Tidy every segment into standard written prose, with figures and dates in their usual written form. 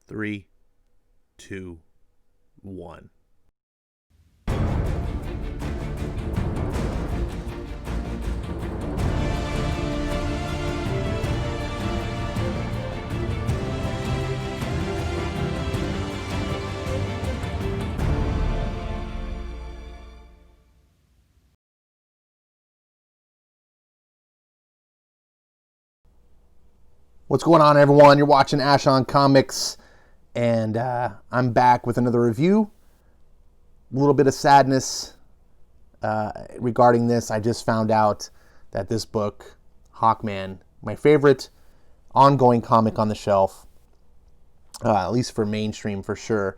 Three, two, one. What's going on, everyone? You're watching Ash on Comics, and I'm back with another review. A little bit of sadness regarding this. I just found out that this book, Hawkman, my favorite ongoing comic on the shelf, at least for mainstream for sure,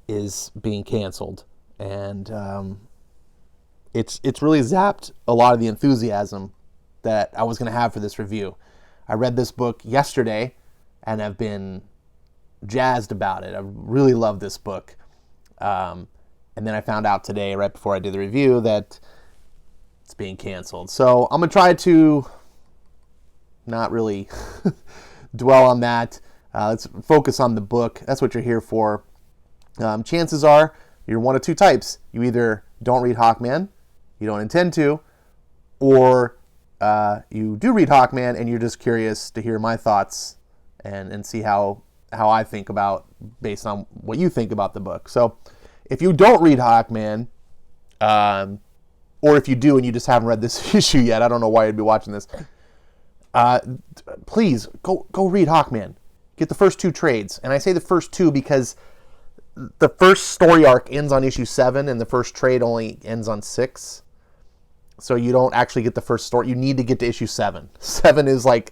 is being canceled. And it's really zapped a lot of the enthusiasm that I was going to have for this review. I read this book yesterday and have been jazzed about it. I really love this book. And then I found out today, right before I did the review, that it's being canceled. So I'm going to try to not really dwell on that. Let's focus on the book. That's what you're here for. Chances are you're one of two types. You either don't read Hawkman, you don't intend to, or you do read Hawkman and you're just curious to hear my thoughts and see how I think about, based on what you think about the book. So if you don't read Hawkman, or if you do and you just haven't read this issue yet, I don't know why you'd be watching this, please go read Hawkman. Get the first two trades. And I say the first two because the first story arc ends on issue 7 and the first trade only ends on 6. So you don't actually get the first story. You need to get to issue 7. 7 is like,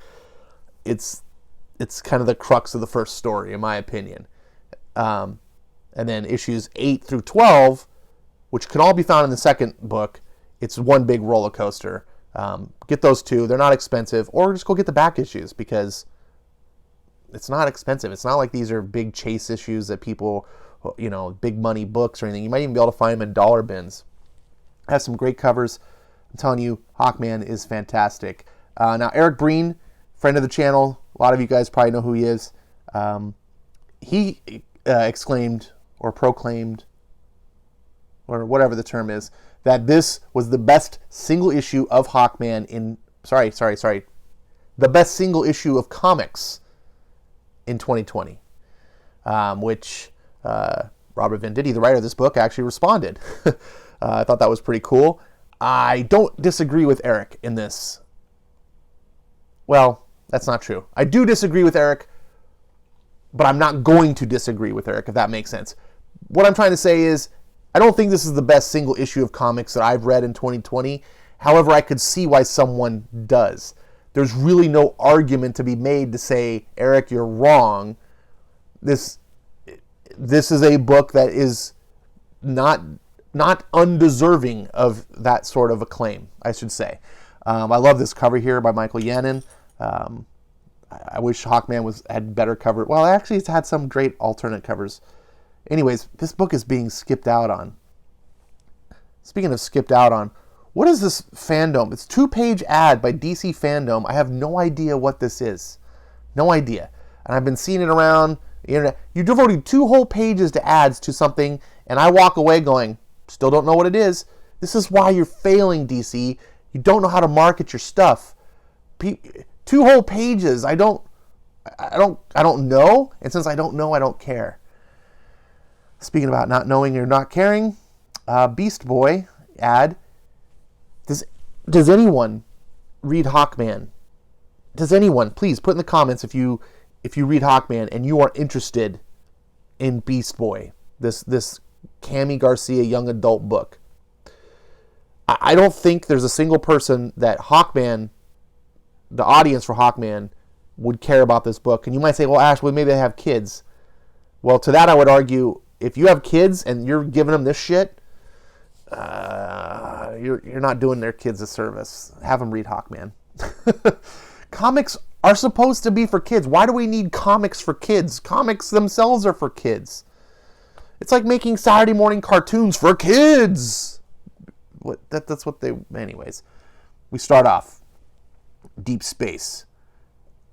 it's kind of the crux of the first story, in my opinion. And then issues 8 through 12, which can all be found in the second book, it's one big roller coaster. Get those two. They're not expensive. Or just go get the back issues, because it's not expensive. It's not like these are big chase issues that people, big money books or anything. You might even be able to find them in dollar bins. I have some great covers. I'm telling you, Hawkman is fantastic. Now, Eric Breen, friend of the channel, a lot of you guys probably know who he is. He exclaimed or proclaimed, or whatever the term is, that this was the best single issue of Hawkman the best single issue of comics in 2020, which Robert Venditti, the writer of this book, actually responded. I thought that was pretty cool. I don't disagree with Eric in this. Well, that's not true. I do disagree with Eric, but I'm not going to disagree with Eric, if that makes sense. What I'm trying to say is, I don't think this is the best single issue of comics that I've read in 2020. However, I could see why someone does. There's really no argument to be made to say, Eric, you're wrong. This is a book that is not undeserving of that sort of acclaim, I should say. I love this cover here by Michael Yannon. I wish Hawkman had better cover. Well, actually, it's had some great alternate covers. Anyways, this book is being skipped out on. Speaking of skipped out on, what is this fandom? It's a 2-page ad by DC Fandom. I have no idea what this is. No idea. And I've been seeing it around the internet. You devoted 2 whole pages to ads to something, and I walk away going, still don't know what it is. This is why you're failing, DC. You don't know how to market your stuff. 2 whole pages. I don't know. And since I don't know, I don't care. Speaking about not knowing or not caring, Beast Boy ad. Does anyone read Hawkman? Does anyone? Please put in the comments if you read Hawkman and you are interested in Beast Boy. This Cami Garcia young adult book. I don't think there's a single person that Hawkman, the audience for Hawkman, would care about this book. And you might say, well, Ash, maybe they have kids. Well, to that I would argue, if you have kids and you're giving them this shit, you're not doing their kids a service. Have them read Hawkman. Comics are supposed to be for kids. Why do we need comics for kids? Comics themselves are for kids. It's like making Saturday morning cartoons for kids. That's what they... Anyways, we start off. Deep space.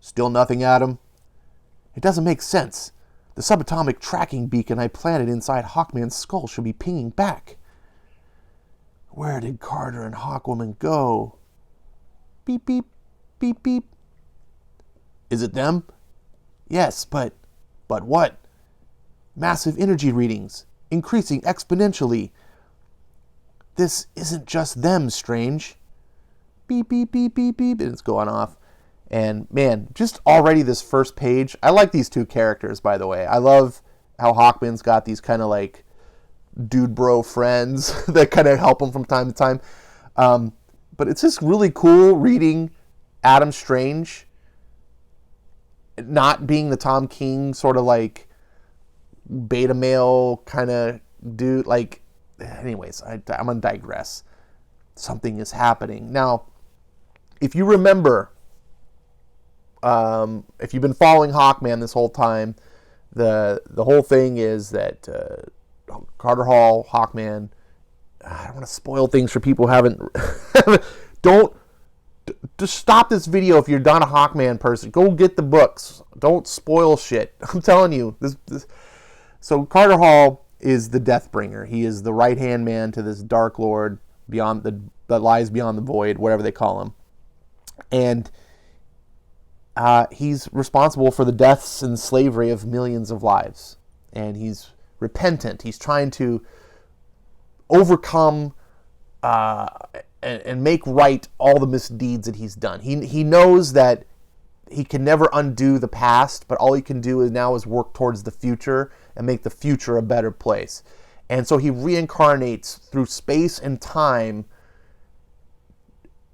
Still nothing, Adam? It doesn't make sense. The subatomic tracking beacon I planted inside Hawkman's skull should be pinging back. Where did Carter and Hawkwoman go? Beep, beep, beep, beep. Is it them? Yes, but what? Massive energy readings, increasing exponentially. This isn't just them, Strange. Beep, beep, beep, beep, beep, and it's going off. And man, just already this first page, I like these two characters, by the way. I love how Hawkman's got these kind of like dude bro friends that kind of help him from time to time. But it's just really cool reading Adam Strange not being the Tom King sort of like beta male kind of dude. Like, anyways, I'm going to digress. Something is happening. Now, if you remember, if you've been following Hawkman this whole time, the whole thing is that Carter Hall, Hawkman, I don't want to spoil things for people who haven't don't just stop this video if you're not a Hawkman person. Go get the books. Don't spoil shit. I'm telling you. So Carter Hall is the Deathbringer. He is the right-hand man to this Dark Lord that lies beyond the void, whatever they call him. And he's responsible for the deaths and slavery of millions of lives. And he's repentant. He's trying to overcome and make right all the misdeeds that he's done. He knows that he can never undo the past, but all he can do now is work towards the future and make the future a better place. And so he reincarnates through space and time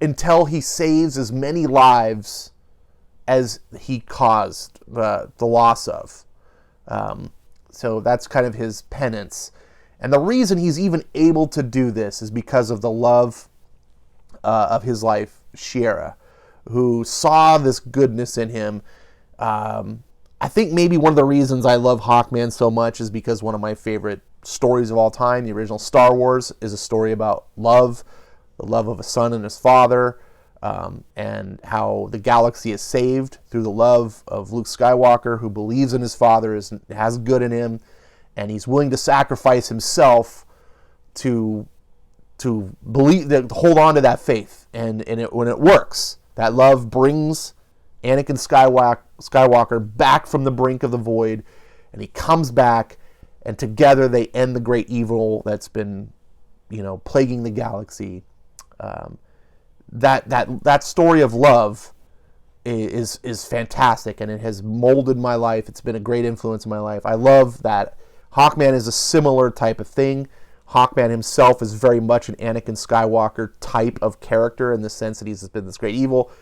until he saves as many lives as he caused the loss of. So that's kind of his penance. And the reason he's even able to do this is because of the love of his life, Shiera, who saw this goodness in him. I think maybe one of the reasons I love Hawkman so much is because one of my favorite stories of all time, the original Star Wars, is a story about love, the love of a son and his father, and how the galaxy is saved through the love of Luke Skywalker, who believes in his father, has good in him, and he's willing to sacrifice himself to believe, that hold on to that faith, and when it works, that love brings Anakin Skywalker back from the brink of the void, and he comes back, and together they end the great evil that's been, plaguing the galaxy. That story of love is fantastic, and it has molded my life. It's been a great influence in my life. I love that. Hawkman is a similar type of thing. Hawkman himself is very much an Anakin Skywalker type of character in the sense that he's been this great evil,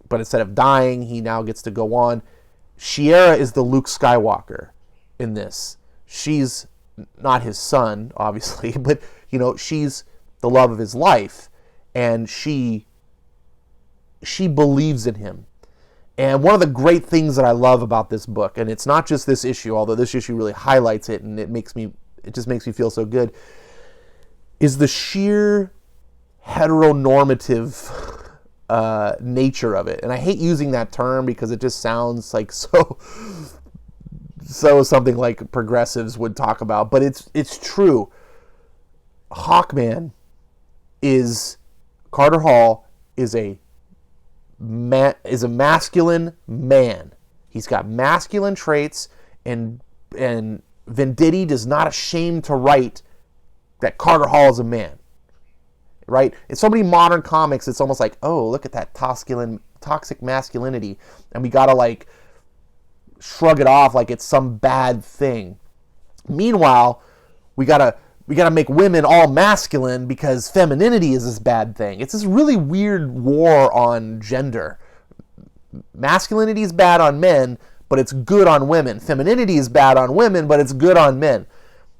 but instead of dying, he now gets to go on. Shiera is the Luke Skywalker in this. She's not his son, obviously, but she's the love of his life, and she believes in him. And one of the great things that I love about this book, and it's not just this issue, although this issue really highlights it, and it just makes me feel so good, is the sheer heteronormative nature of it. And I hate using that term because it just sounds like so something like progressives would talk about, but it's true. Hawkman Carter Hall is a masculine man. He's got masculine traits, and Venditti does not ashamed to write that Carter Hall is a man. Right? In so many modern comics, it's almost like, oh, look at that toxic masculinity, and we gotta like shrug it off like it's some bad thing. Meanwhile, we gotta make women all masculine because femininity is this bad thing. It's this really weird war on gender. Masculinity is bad on men, but it's good on women. Femininity is bad on women, but it's good on men.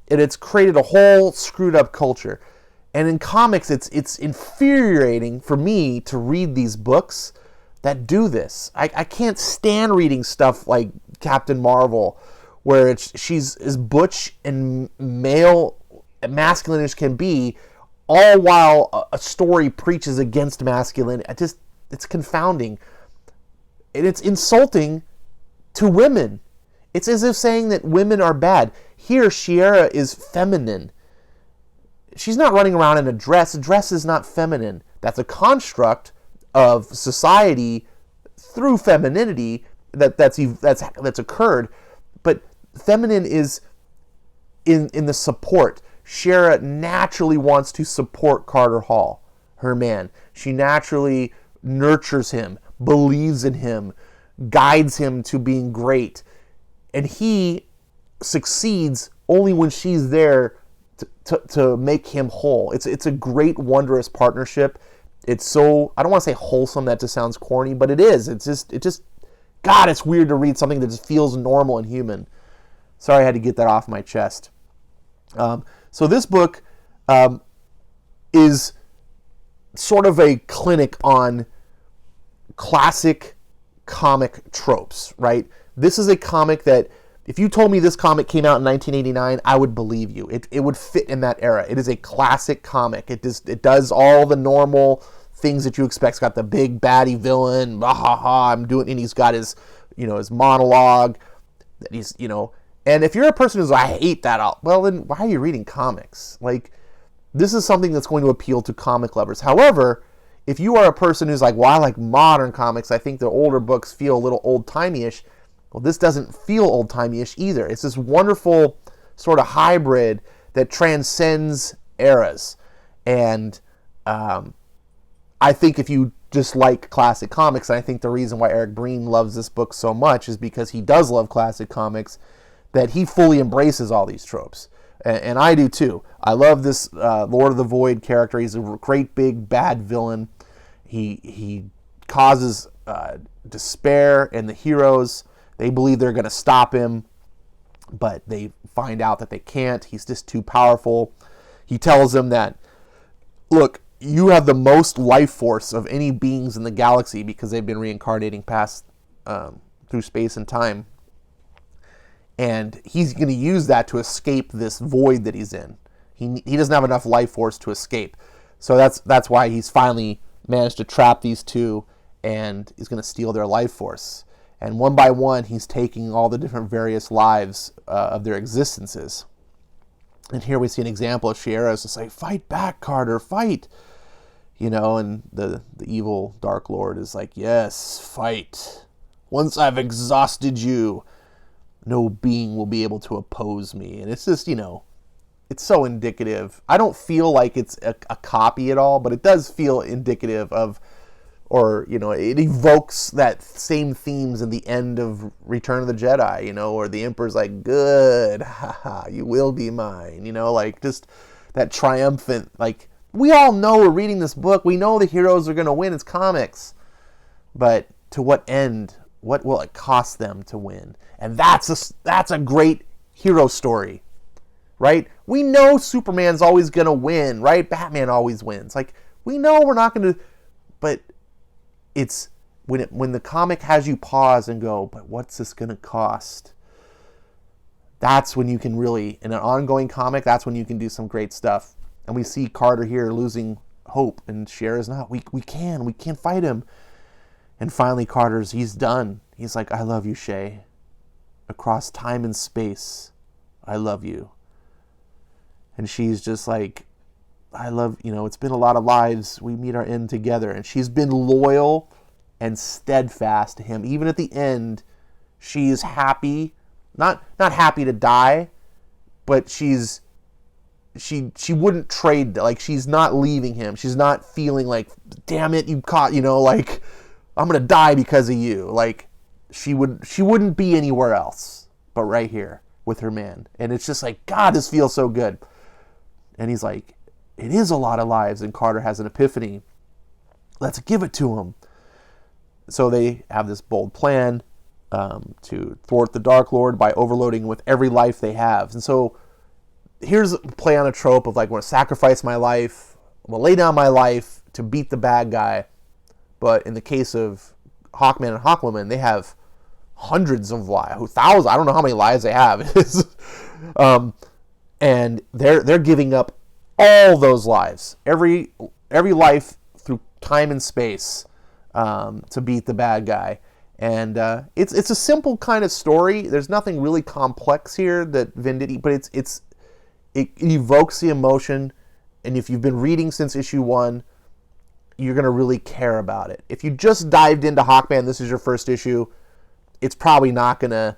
And it's created a whole screwed up culture. And in comics, it's infuriating for me to read these books that do this. I can't stand reading stuff like Captain Marvel, where she's as butch and masculine as can be, all while a story preaches against masculinity. It's confounding. And it's insulting to women. It's as if saying that women are bad. Here, Shiera is feminine. She's not running around in a dress. A dress is not feminine. That's a construct of society through femininity that's occurred. But feminine is in the support. Shiera naturally wants to support Carter Hall, her man. She naturally nurtures him, believes in him, guides him to being great. And he succeeds only when she's there to make him whole. It's a great, wondrous partnership. It's so, I don't want to say wholesome, that just sounds corny, but it is. It just, God, it's weird to read something that just feels normal and human. Sorry I had to get that off my chest. So this book is sort of a clinic on classic comic tropes, right? This is a comic that, if you told me this comic came out in 1989, I would believe you. It would fit in that era. It is a classic comic. It does all the normal things that you expect. It's got the big baddie villain, I'm doing, and he's got his, his monologue. That he's, and if you're a person who's, I hate that, well, then why are you reading comics? Like, this is something that's going to appeal to comic lovers. However, if you are a person who's like, well, I like modern comics, I think the older books feel a little old-timey-ish, well, this doesn't feel old-timey-ish either. It's this wonderful sort of hybrid that transcends eras. And I think if you just like classic comics, and I think the reason why Eric Breen loves this book so much is because he does love classic comics, that he fully embraces all these tropes. And I do too. I love this Lord of the Void character. He's a great big bad villain. He causes despair in the heroes. They believe they're going to stop him, but they find out that they can't. He's just too powerful. He tells them that, look, you have the most life force of any beings in the galaxy, because they've been reincarnating past through space and time. And he's going to use that to escape this void that he's in. He doesn't have enough life force to escape. So that's why he's finally managed to trap these two, and he's going to steal their life force. And one by one, he's taking all the different various lives of their existences. And here we see an example of Shiera just like, fight back, Carter, fight. And the evil Dark Lord is like, yes, fight. Once I've exhausted you, no being will be able to oppose me. And it's just, it's so indicative. I don't feel like it's a copy at all, but it does feel indicative of, or, it evokes that same themes in the end of Return of the Jedi, or the Emperor's like, good, haha, you will be mine, like just that triumphant, like, we all know we're reading this book. We know the heroes are going to win. It's comics. But to what end? What will it cost them to win? And that's a great hero story, right? We know Superman's always going to win, right? Batman always wins. Like, we know we're not going to, but it's when the comic has you pause and go, but what's this going to cost? That's when you can really, in an ongoing comic, that's when you can do some great stuff. And we see Carter here losing hope, and Shiera's not. We can't fight him. And finally he's done. He's like, I love you, Shay. Across time and space, I love you. And she's just like, I love, it's been a lot of lives. We meet our end together. And she's been loyal and steadfast to him. Even at the end, she is happy. Not happy to die, but she wouldn't trade, like, she's not leaving him. She's not feeling like, damn it, you caught, like, I'm going to die because of you. Like, she wouldn't be anywhere else but right here with her man. And it's just like, God, this feels so good. And he's like, it is a lot of lives. And Carter has an epiphany. Let's give it to him. So they have this bold plan to thwart the Dark Lord by overloading with every life they have. And so here's a play on a trope of like, I'm going to sacrifice my life, I'm going to lay down my life to beat the bad guy. But in the case of Hawkman and Hawkwoman, they have hundreds of lives, thousands. I don't know how many lives they have. And they're giving up all those lives, every life through time and space, to beat the bad guy. And it's a simple kind of story. There's nothing really complex here that Venditti, but it evokes the emotion. And if you've been reading since issue 1, you're going to really care about it. If you just dived into Hawkman, this is your first issue, it's probably not going to,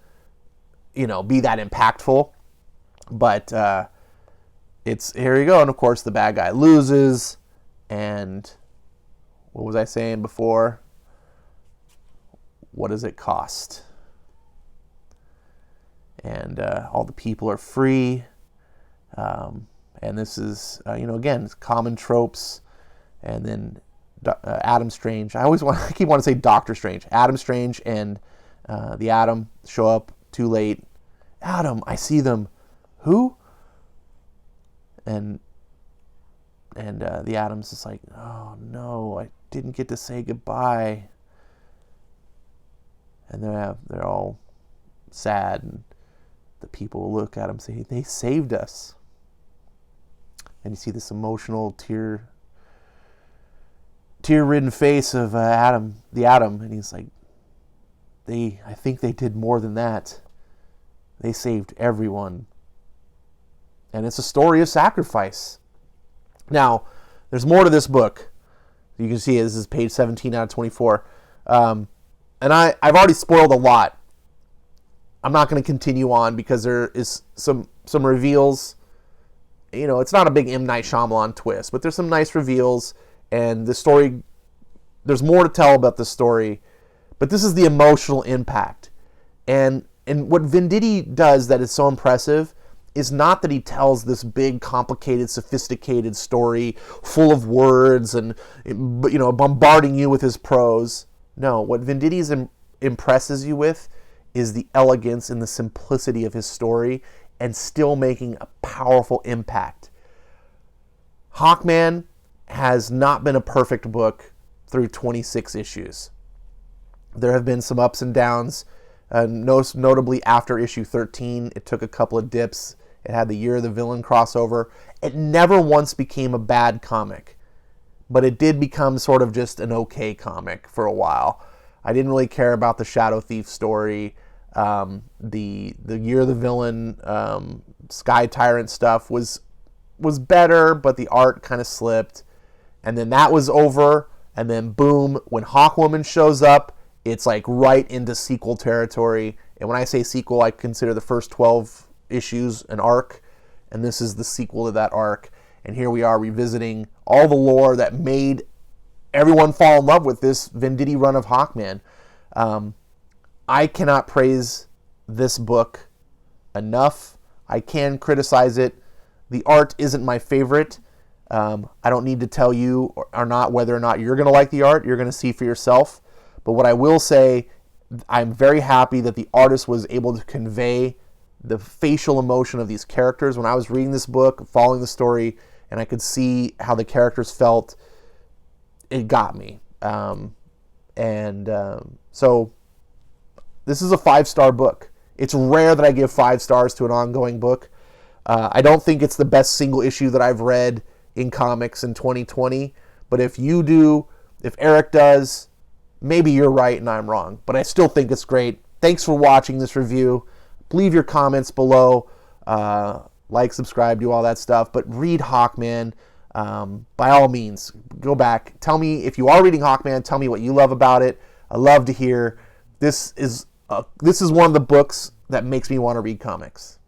be that impactful. But here you go. And of course, the bad guy loses. And what was I saying before? What does it cost? And all the people are free. And this is, again, it's common tropes. And then Adam Strange. I keep wanting to say Doctor Strange. Adam Strange and the Atom show up too late. Adam, I see them. Who? And the Atom's just like, oh no, I didn't get to say goodbye. And they're all sad, and the people look at him and say, they saved us. And you see this emotional, tear-ridden face of the Atom, and he's like, I think they did more than that. They saved everyone. And it's a story of sacrifice. Now, there's more to this book. You can see this is page 17 out of 24. And I've already spoiled a lot. I'm not going to continue on because there is some reveals. It's not a big M. Night Shyamalan twist, but there's some nice reveals. And the story, there's more to tell about the story. But this is the emotional impact. And what Venditti does that is so impressive is not that he tells this big, complicated, sophisticated story full of words and, bombarding you with his prose. No, what Venditti impresses you with is the elegance and the simplicity of his story and still making a powerful impact. Hawkman has not been a perfect book through 26 issues. There have been some ups and downs, most notably after issue 13. It took a couple of dips. It had the Year of the Villain crossover. It never once became a bad comic, but it did become sort of just an okay comic for a while. I didn't really care about the Shadow Thief story. The Year of the Villain, Sky Tyrant stuff was better, but the art kind of slipped. And then that was over, and then boom, when Hawkwoman shows up, it's like right into sequel territory. And when I say sequel, I consider the first 12 issues an arc, and this is the sequel to that arc. And here we are revisiting all the lore that made everyone fall in love with this Venditti run of Hawkman. I cannot praise this book enough. I can criticize it. The art isn't my favorite. I don't need to tell you or not whether or not you're going to like the art. You're going to see for yourself. But what I will say, I'm very happy that the artist was able to convey the facial emotion of these characters. When I was reading this book, following the story, and I could see how the characters felt, it got me. So this is a 5-star book. It's rare that I give 5 stars to an ongoing book. I don't think it's the best single issue that I've read in comics in 2020. But if you do, if Eric does, maybe you're right and I'm wrong. But I still think it's great. Thanks for watching this review. Leave your comments below. Like, subscribe, do all that stuff. But read Hawkman. By all means, go back. Tell me, if you are reading Hawkman, tell me what you love about it. I love to hear. This is one of the books that makes me want to read comics.